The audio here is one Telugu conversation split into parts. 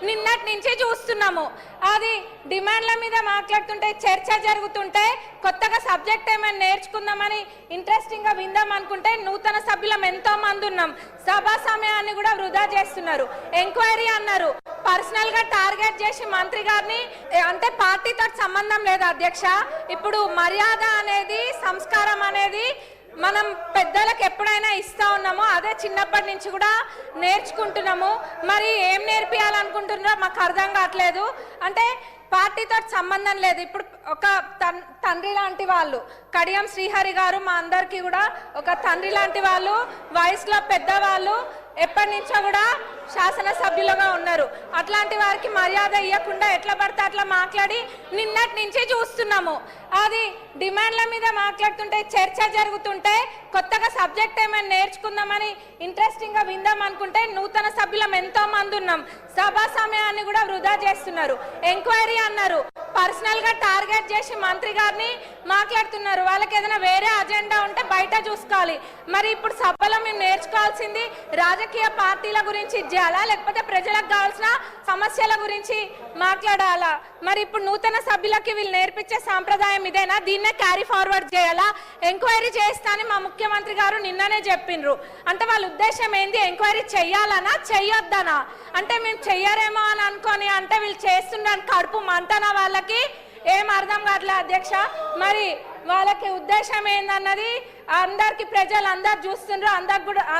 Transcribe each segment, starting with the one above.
నిన్నటి నుంచి చూస్తున్నాము. అది డిమాండ్ల మీద మాట్లాడుతుంటే చర్చ జరుగుతుంటే కొత్తగా సబ్జెక్ట్ ఏమైనా నేర్చుకుందామని ఇంట్రెస్టింగ్ గా విందాం అనుకుంటే నూతన సభ్యులం ఎంతో మంది ఉన్నాం. సభా సమయాన్ని కూడా వృధా చేస్తున్నారు. ఎంక్వైరీ అన్నారు, పర్సనల్ గా టార్గెట్ చేసి మంత్రి గారిని, అంటే పార్టీతో సంబంధం లేదు అధ్యక్ష. ఇప్పుడు మర్యాద అనేది, సంస్కారం అనేది మనం పెద్దలకు ఎప్పుడైనా ఇస్తా ఉన్నామో అదే చిన్నప్పటి నుంచి కూడా నేర్చుకుంటున్నాము. మరి ఏం నేర్పియాలనుకుంటున్నారో మాకు అర్థం కావట్లేదు. అంటే పార్టీతో సంబంధం లేదు. ఇప్పుడు ఒక తండ్రి లాంటి వాళ్ళు కడియం శ్రీహరి గారు మా అందరికీ కూడా ఒక తండ్రి లాంటి వాళ్ళు, వయసులో పెద్దవాళ్ళు, ఎప్పటి నుంచో కూడా శాసనసభ్యులుగా ఉన్నారు. అట్లాంటి వారికి మర్యాద ఇవ్వకుండా ఎట్లా పడితే అట్లా మాట్లాడి నిన్నటి నుంచి చూస్తున్నాము. అది డిమాండ్ల మీద మాట్లాడుతుంటే చర్చ జరుగుతుంటే కొత్తగా సబ్జెక్ట్ ఏమైనా నేర్చుకుందామని ఇంట్రెస్టింగ్ గా విందాం అనుకుంటే నూతన సభ్యులం ఎంతో మంది ఉన్నాం. సభా సమయాన్ని కూడా వృధా చేస్తున్నారు. ఎంక్వైరీ అన్నారు, పర్సనల్ గా టార్గెట్ చేసి మంత్రి గారిని మాట్లాడుతున్నారు. వాళ్ళకి ఏదైనా వేరే అజెండా ఉంటే బయట చూసుకోవాలి. మరి ఇప్పుడు సభలో మేము నేర్చుకోవాల్సింది రాజకీయ పార్టీల గురించి చేయాలా, లేకపోతే ప్రజలకు కావాల్సిన సమస్యల గురించి మాట్లాడాలా? మరి ఇప్పుడు నూతన సభ్యులకి వీళ్ళు నేర్పించే సాంప్రదాయం ఇదేనా? దీన్నే క్యారీ ఫార్వర్డ్ చేయాలా? ఎంక్వైరీ చేస్తానని మా ముఖ్యమంత్రి గారు నిన్ననే చెప్పిండ్రు. అంటే వాళ్ళ ఉద్దేశం ఏంది? ఎంక్వైరీ చెయ్యాలనా చెయ్యొద్దనా? అంటే మేము చెయ్యరేమో అని అనుకొని అంటే వీళ్ళు చేస్తుండని కడుపు మంటనా? వాళ్ళకి ఏం అర్థం కావట్లేదు అధ్యక్ష. మరి వాళ్ళకి ఉద్దేశం ఏందన్నది అందరికి ప్రజలు అందరు చూస్తుండ్రు,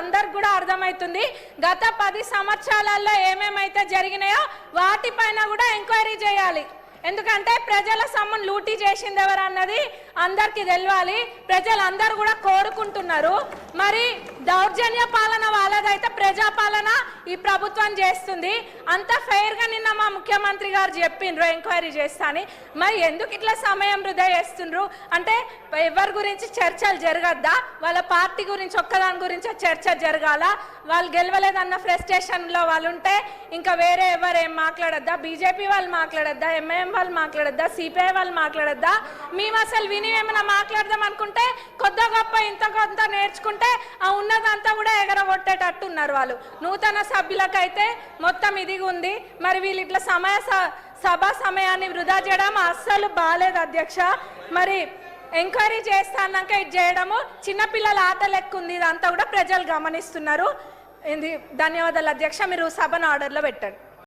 అందరికి కూడా అర్థమవుతుంది. గత 10 సంవత్సరాలలో ఏమేమైతే జరిగినాయో వాటిపైన కూడా ఎంక్వైరీ చేయాలి. ఎందుకంటే ప్రజల సొమ్మును లూటీ చేసింది ఎవరు అన్నది అందరికి తెలియాలి. ప్రజలందరూ కూడా కోరుకుంటున్నారు. మరి దౌర్జన్య పాలన వాళ్ళదైతే ప్రజాపాలన ఈ ప్రభుత్వం చేస్తుంది. అంత ఫెయిర్ గా నిన్న మా ముఖ్యమంత్రి గారు చెప్పిండ్రు ఎంక్వైరీ చేస్తా అని. మరి ఎందుకు ఇట్లా సమయం వృధా చేస్తుండ్రు? అంటే ఎవరి గురించి చర్చలు జరగద్దా? వాళ్ళ పార్టీ గురించి ఒక్కదాని గురించి చర్చ జరగాల? వాళ్ళు గెలవలేదన్న ఫ్రస్ట్రేషన్ లో వాళ్ళు ఉంటే ఇంకా వేరే ఎవరు ఏం మాట్లాడద్దా? బీజేపీ వాళ్ళు మాట్లాడద్దా? ఎంఐఎం వాళ్ళు మాట్లాడద్దా? సిపిఐ వాళ్ళు మాట్లాడద్దా? మేము అసలు విని ఏమైనా మాట్లాడదాం అనుకుంటే కొద్ది గొప్ప ఇంత కొంత నేర్చుకుంటే ఆ ఉన్నదంతా కూడా ఎగరగొట్టేటట్టు ఉన్నారు వాళ్ళు. నూతన సభ్యులకైతే మొత్తం ఇది ఉంది. మరి వీళ్ళు ఇట్లా సభా సమయాన్ని వృధా చేయడం అస్సలు బాలేదు అధ్యక్ష. మరి ఎంక్వైరీ చేస్తాన్నాక ఇది చేయడము చిన్నపిల్లల ఆట లెక్క ఉంది. ఇదంతా కూడా ప్రజలు గమనిస్తున్నారు. ధన్యవాదాలు అధ్యక్ష. మీరు సభను ఆర్డర్లో పెట్టండి.